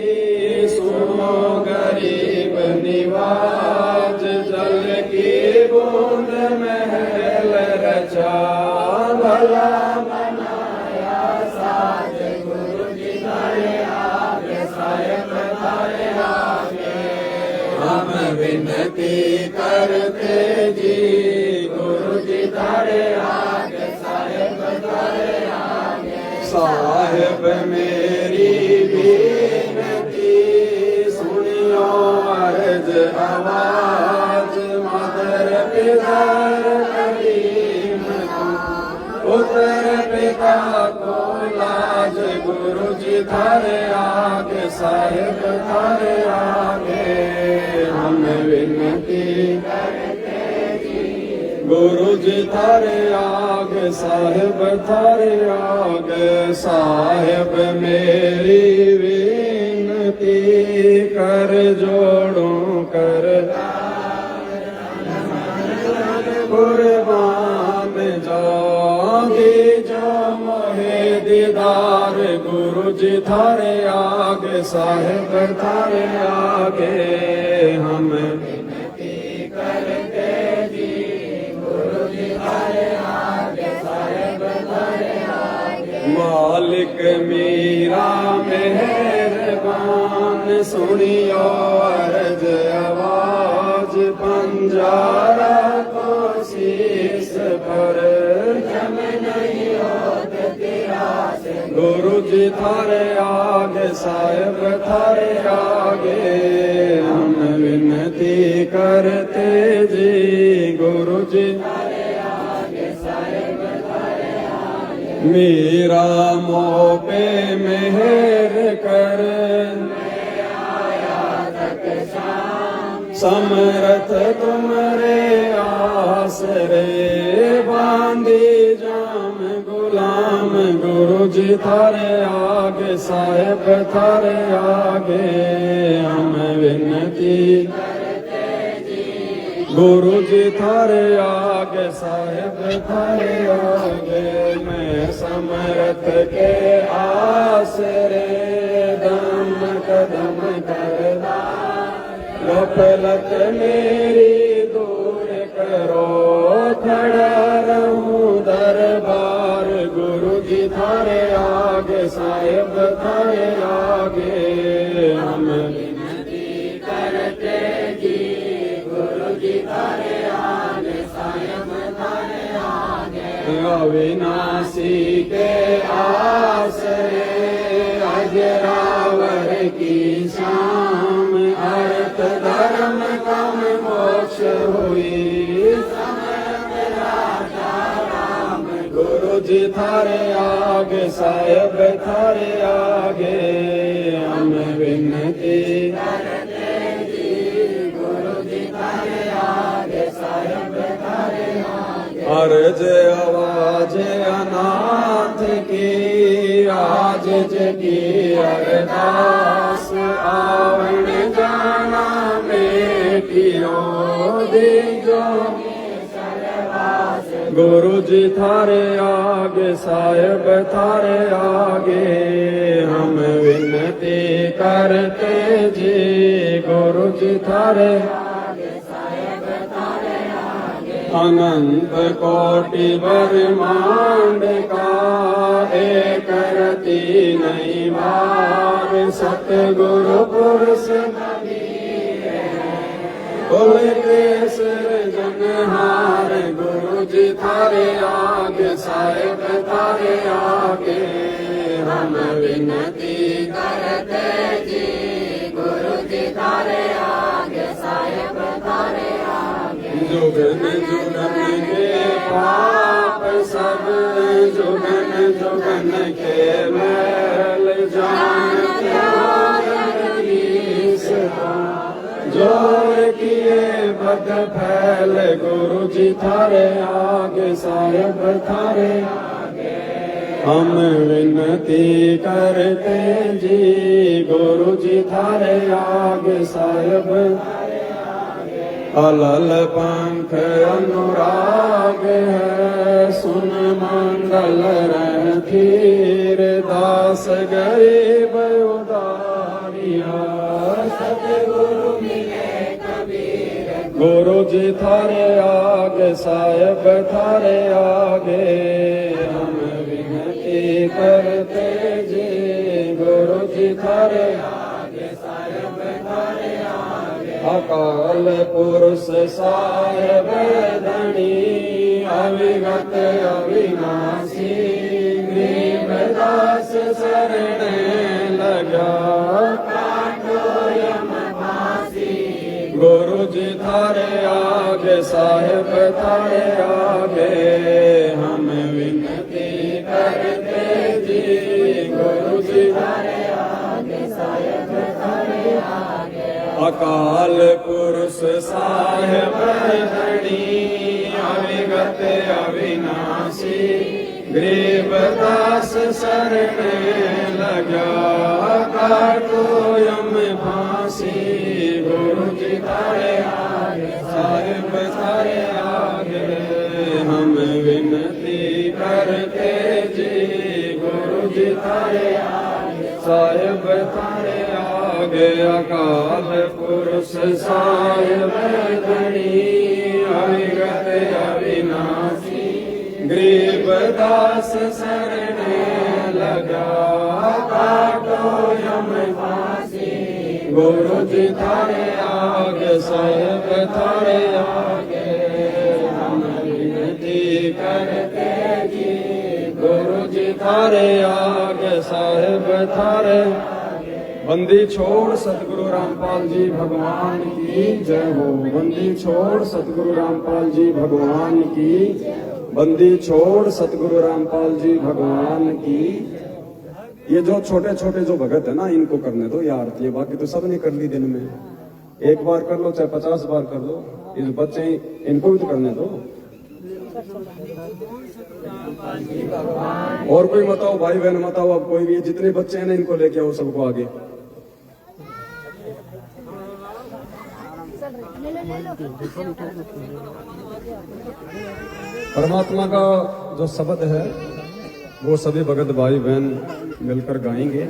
सुनो गरीब निवाज, जल की बूंद महल रचा भला बनाया साज, गुरु जी थारे आगे साहेब थारे आगे, हम विनती करते जी गुरु जी थारे आगे साहेब थारे आगे। साहेब मेरी विनती सुनियो अर्ज आवाज, मदर पितर करीम पुत्र पिता को लाज, गुरु जी थारे आगे साहेब थारे आगे, हम विनती करते जी गुरु जी थारे आगे साहेब थारे आगे। साहेब मेरी विनती कर जोड़ो कर कुर्बान जाओगी जो मोहे दीदार, गुरु जी थारे आगे साहेब थारे आगे, हम विनती करते जी गुरु जी थारे आगे साहेब थारे आगे। मालिक मीरा मेहरबान सुनियो अर्ज आवाज, पंजारा को शीस पर जम नहीं होत तेरा से, गुरु जी थारे आगे साहेब थारे आगे, हम विनती करते जी गुरु जी थारे आगे साहेब थारे आगे। मेरा मोह पे मेहर कर समरथ तुमरे आसरे, बांधी जाम गुलाम गुरु जी थारे आगे साहेब थारे आगे, हम विनती करते जी गुरु जी थारे आगे साहेब थारे आगे। मैं समरथ के आसरे दम कदम करदा, गफलत मेरी दूर करो, खड़ा रहूं दरबार, गुरु जी थारे आगे साहेब थारे आगे, हम विनती करते जी गुरु जी थारे आगे साहेब थारे आगे। अविनाशी के आसरे अजरावर की शाम अर्थ धर्म काम मोक्ष हुई गुरु जी थारे आगे साहेब थारे आगे हम विनती करते जी गुरु जी थारे आगे साहेब थारे आगे अर्ज आवाज अनाथ की आज जगी अरदास आवण जाना बेटियों दीजो गुरु जी थारे आगे साहेब थारे आगे हम विनती करते जी गुरु जी थारे आगे साहेब थारे आगे अनंत कोटि ब्रह्मांड का एक रति नहीं बार सतगुरु पुरुष कुल केसर जनहार गुरु जी थारे आगे साहेब थारे आगे हम विनती करते जी गुरु जी थारे आगे साहेब थारे आगे जुगन जुगन के पाप सब जुगन जुगन के मैल जानते हो जगदीश जोर किए बद फैल गुरु जी थारे आगे साहेब थारे आगे हम विनती करते जी गुरु जी थारे आगे साहेब अलल पंख अनुराग है सुन मंडल रणधीर दास गरीब उदारिया सतगुरु मिले कबीर गुरु जी थारे आगे साहेब थारे आगे हम विनती करते जी गुरु जी थारे आगे साहेब थारे आगे अकाल पुरुष साहेब धनी अविगत अविनाशी गरीबदास शरण लगा गुरु जी थारे आगे साहेब थारे आगे हम विनती करते जी गुरु जी थारे आगे साहेब थारे आगे अकाल पुरुष साहेब धनी अविगत अविनाशी गरीबदास शरण लगा काटो यम फांसी गुरु जी थारे आगे साहेब थारे आगे हम विनती करते जी गुरु जी थारे आगे साहेब थारे आगे अकाल पुरुष साहेब धनी अविगत अविनाशी गरीबदास शरण लगा काटो यम फांसी गुरु जी थारे आगे साहेब थारे आगे हम विनती करते जी गुरु जी थारे आगे साहेब थारे बंदी छोड़ सतगुरु रामपाल जी भगवान की जय हो बंदी छोड़ सतगुरु रामपाल जी भगवान की बंदी छोड़ सतगुरु रामपाल जी भगवान की। ये जो छोटे छोटे जो भगत है ना इनको करने दो यार आरती, बाकी तो सब ने कर ली दिन में, एक बार कर लो चाहे 50 बार कर लो, ये जो बच्चे इनको भी तो करने दो। और कोई बताओ भाई बहन बताओ, अब कोई भी जितने बच्चे हैं ना इनको लेके आओ सबको आगे। परमात्मा का जो शब्द है वो सभी भगत भाई बहन मिलकर गाएंगे।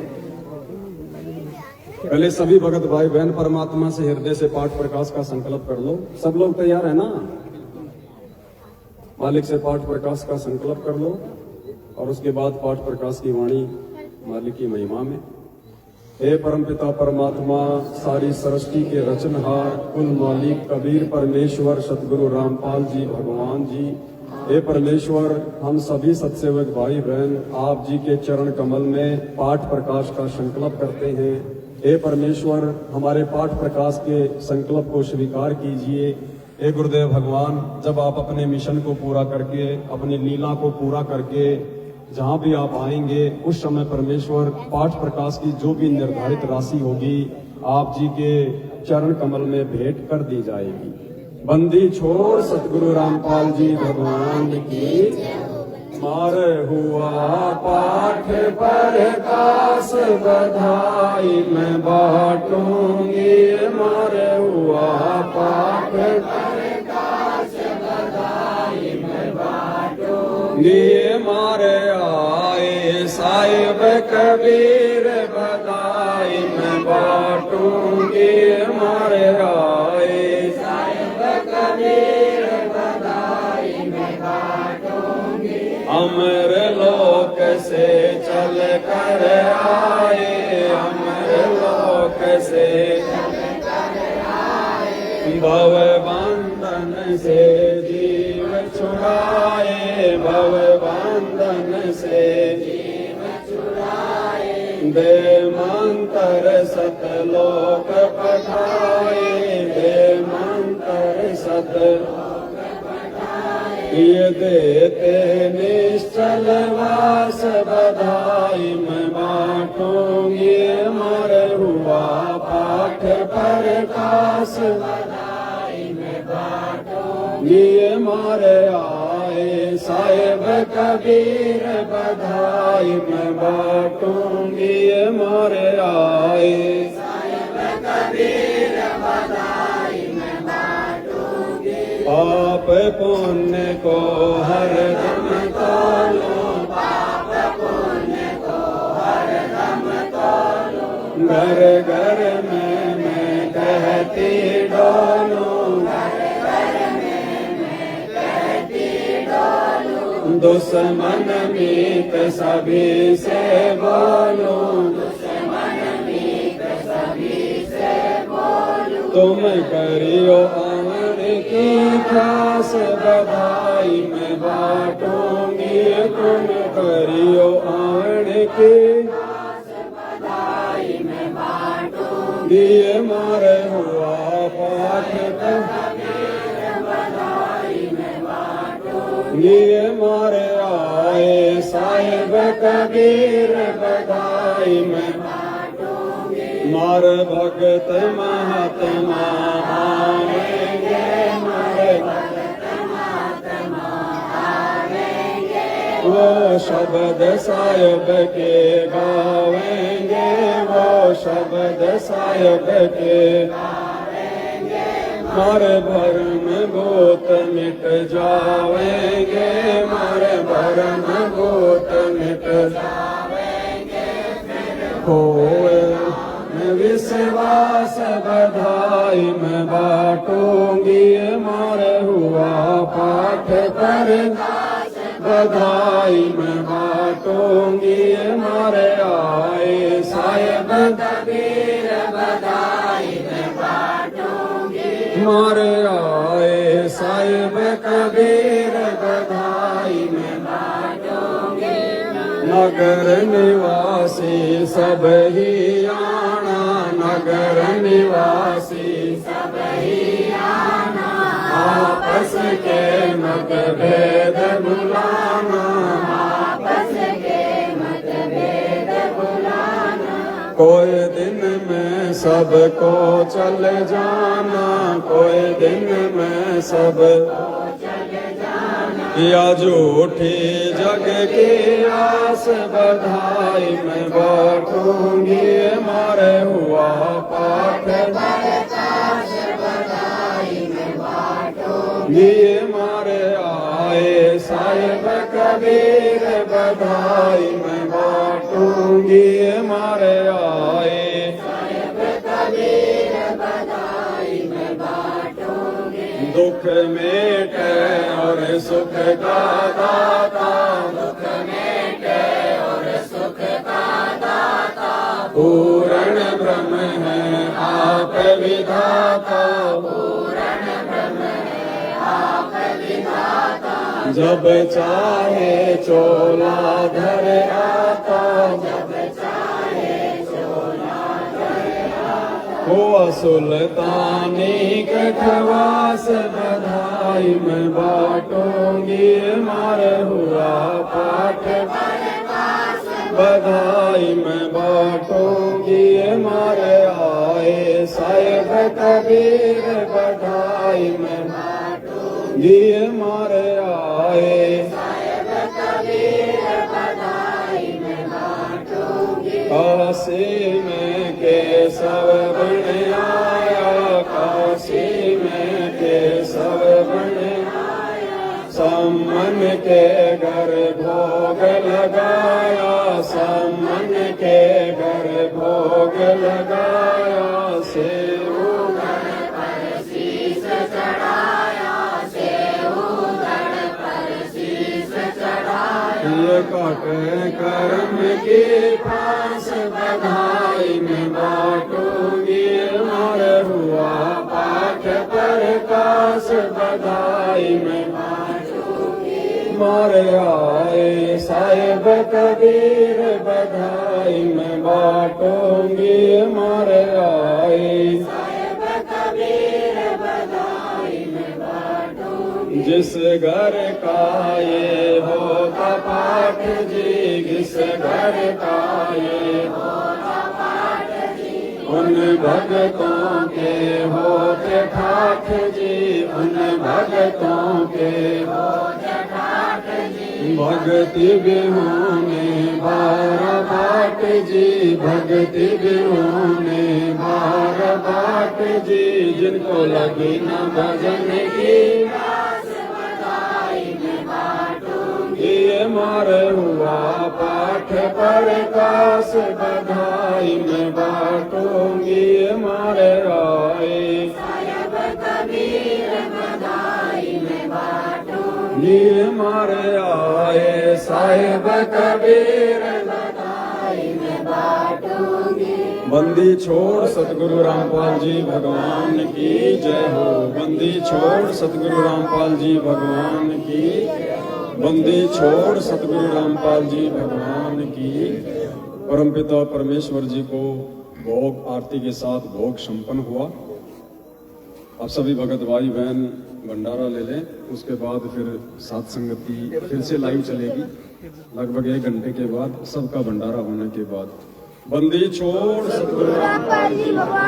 पहले सभी भगत भाई बहन परमात्मा से हृदय से पाठ प्रकाश का संकल्प कर लो। सब लोग तैयार है ना? मालिक से पाठ प्रकाश का संकल्प कर लो और उसके बाद पाठ प्रकाश की वाणी मालिक की महिमा में। हे परमपिता परमात्मा, सारी सृष्टि के रचनहार, कुल मालिक, कबीर परमेश्वर, सतगुरु रामपाल जी भगवान जी, हे परमेश्वर, हम सभी सत्सेवक भाई बहन आप जी के चरण कमल में पाठ प्रकाश का संकल्प करते हैं। हे परमेश्वर, हमारे पाठ प्रकाश के संकल्प को स्वीकार कीजिए। हे गुरुदेव भगवान, जब आप अपने मिशन को पूरा करके, अपनी लीला को पूरा करके जहाँ भी आप आएंगे, उस समय परमेश्वर पाठ प्रकाश की जो भी निर्धारित राशि होगी आप जी के चरण कमल में भेंट कर दी जाएगी। बंदी छोड़ सतगुरु रामपाल जी भगवान की। मारे हुआ पाठ प्रकाश बधाई मैं बांटूंगी। मारे हुआ पाठ प्रकाश बधाई मैं बांटूंगी। मारे आए साहिब कबीर बधाई मैं बांटूंगी। मारे आए साहिब कबीर बधाई मैं बांटूंगी। अमर लोक से चल कर आए, अमर लोक से चल कर आए। भव बंधन से जीव छुड़ाए, भव बंधन से जीव छुड़ाए। दे मंत्र सतलोक पठाए, दे मंत्र सतलोक पठाए। ये देते निश्चल वास बधाई मैं बांटूंगी। मर हुआ पाठ प्रकाश बधाई मैं बांटूंगी। मारे आए साहिब कबीर बधाई मैं बांटूंगी। मारे आए साहिब कबीर बधाई मैं बांटूंगी। पाप पुण्य को हर दम तोलो, पाप पुण्य को हर दम तोलो। घर घर में मैं कहती डोलो, दुश्मन मीत सभी से बोलो, दुश्मन मीत सभी से बोलो। तुम करियो अमर की खास बधाई मैं बांटूंगी। तुम करियो अमर की खास बधाई मैं बांटूंगी। मारे हुआ पाठ ये मारे आए साहिब कबीर बधाई मैं बांटूंगी। मार भगत महात्मा आवेंगे, मारे भगत महात्मा आवेंगे। वो शब्द साहिब के गावेंगे, वो शब्द साहिब के मारे भरम भूत मिट जावेंगे, मारे भरम भूत मिट जावेंगे। होए मैं विश्वास बधाई मैं बांटूंगी। मारे हुआ पाठ प्रकाश बधाई मैं बांटूंगी। मारे आए साहिब कबीर बधाई मैं बांटूंगी। मारे आए साहिब कबीर बधाई मैं बांटूंगी। नगर निवासी सब ही आना, नगर निवासी सब ही आना। आपस के मतभेद भुलाना, आपस के मतभेद भुलाना। कोई दिन में सबको चल जाना, कोई दिन में सब या झूठी जग की आस बधाई मैं बांटूंगी। मारे हुआ पाठ प्रकाश बधाई मैं बांटूंगी। मारे आए साहिब कबीर बधाई मैं बांटूंगी। मारे आए साहिब कबीर बधाई मैं बांटूंगी। दुख मेटे और सुख का दाता, दुख मेटे और सुख का दाता। पूर्ण ब्रह्म है आप विधाता, पूर्ण ब्रह्म है आप विधाता। जब चाहे चोला धर आता, हुआ सुल्तानी कठवास बधाई मैं बांटूंगी, मार हुआ पाठ बधाई मैं बांटूंगी, मार आए साहिब कबीर बधाई मैं बांटूंगी, मार आए काशी में केशव बन आया, काशी में केशव बन आया, सम्मन के घर भोग लगाया, सम्मन के घर भोग लगाया, सेव पर शीस चढ़ाया, सेव पर शीस चढ़ाया, ये काट कर्म की फांस बधाई मैं बांटूंगी, मार हुआ पाठ पर काश बधाई मैं बांटूंगी, मार आए साहिब कबीर बधाई मैं बांटूंगी, मार आए साहिब कबीर बधाई मैं बांटूंगी, जिस घर का ये होता पाठ जी, जिस घर का ये होता पाठ जी, उन भगतों के होते ठाठ जी, उन भगतों के होते ठाठ जी, भक्ति बिहोने बार बाट जी, भक्ति बिहोने बार बाट जी, जिनको लगी न भजन की मार हुआ पाठ पर काश बधाई मैं बांटूंगी, मार आए साहिब कबीर बधाई मैं बांटूंगी, मार आए साहिब कबीर बधाई मैं बांटूंगी। बंदी छोड़ सतगुरु रामपाल जी भगवान की जय हो, बंदी छोड़ सतगुरु रामपाल जी भगवान की, बंदी छोड़ सतगुरु रामपाल जी भगवान की। परमपिता परमेश्वर जी को भोग आरती के साथ भोग संपन्न हुआ। अब सभी भगत भाई बहन भंडारा ले लें, उसके बाद फिर सात संगति फिर से लाइव चलेगी लगभग 1 घंटे के बाद, सबका भंडारा होने के बाद। बंदी छोड़ सतगुरु रामपाल जी भगवान